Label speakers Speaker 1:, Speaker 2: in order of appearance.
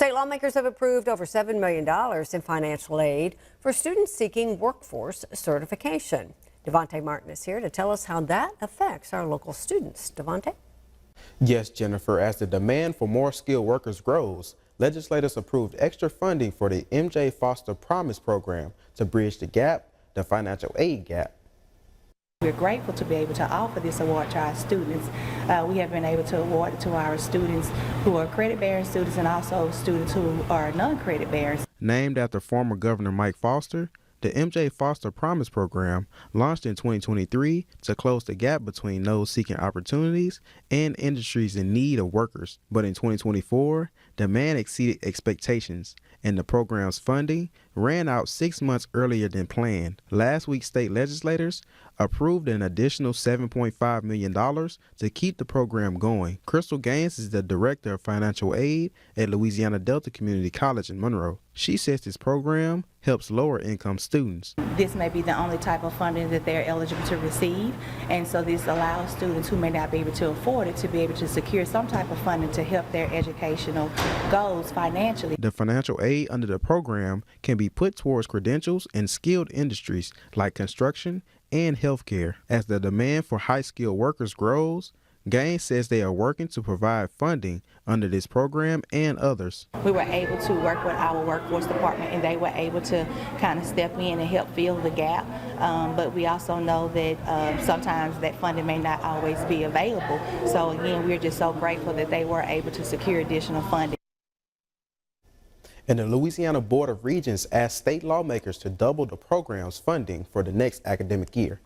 Speaker 1: State lawmakers have approved over $7 million in financial aid for students seeking workforce certification. Devontae Martin is here to tell us how that affects our local students. Devontae?
Speaker 2: Yes, Jennifer, as the demand for more skilled workers grows, legislators approved extra funding for the MJ Foster Promise program to bridge the gap, the financial aid gap.
Speaker 3: We're grateful to be able to offer this award to our students. We have been able to award it to our students who are credit-bearing students and also students who are non-credit bearers.
Speaker 2: Named after former Governor Mike Foster, the MJ Foster Promise program launched in 2023 to close the gap between those seeking opportunities and industries in need of workers. But in 2024, demand exceeded expectations, and the program's funding ran out 6 months earlier than planned. Last week, state legislators approved an additional $7.5 million to keep the program going. Crystal Gaines is the director of financial aid at Louisiana Delta Community College in Monroe. She says this program helps lower income students.
Speaker 3: This may be the only type of funding that they're eligible to receive, and so this allows students who may not be able to afford it to be able to secure some type of funding to help their educational goals financially.
Speaker 2: The financial aid under the program can be put towards credentials in skilled industries like construction and healthcare. As the demand for high-skilled workers grows, Gaines says they are working to provide funding under this program and others.
Speaker 3: We were able to work with our workforce department, and they were able to kind of step in and help fill the gap. But we also know that sometimes that funding may not always be available. So again, we're just so grateful that they were able to secure additional funding.
Speaker 2: And the Louisiana Board of Regents asked state lawmakers to double the program's funding for the next academic year.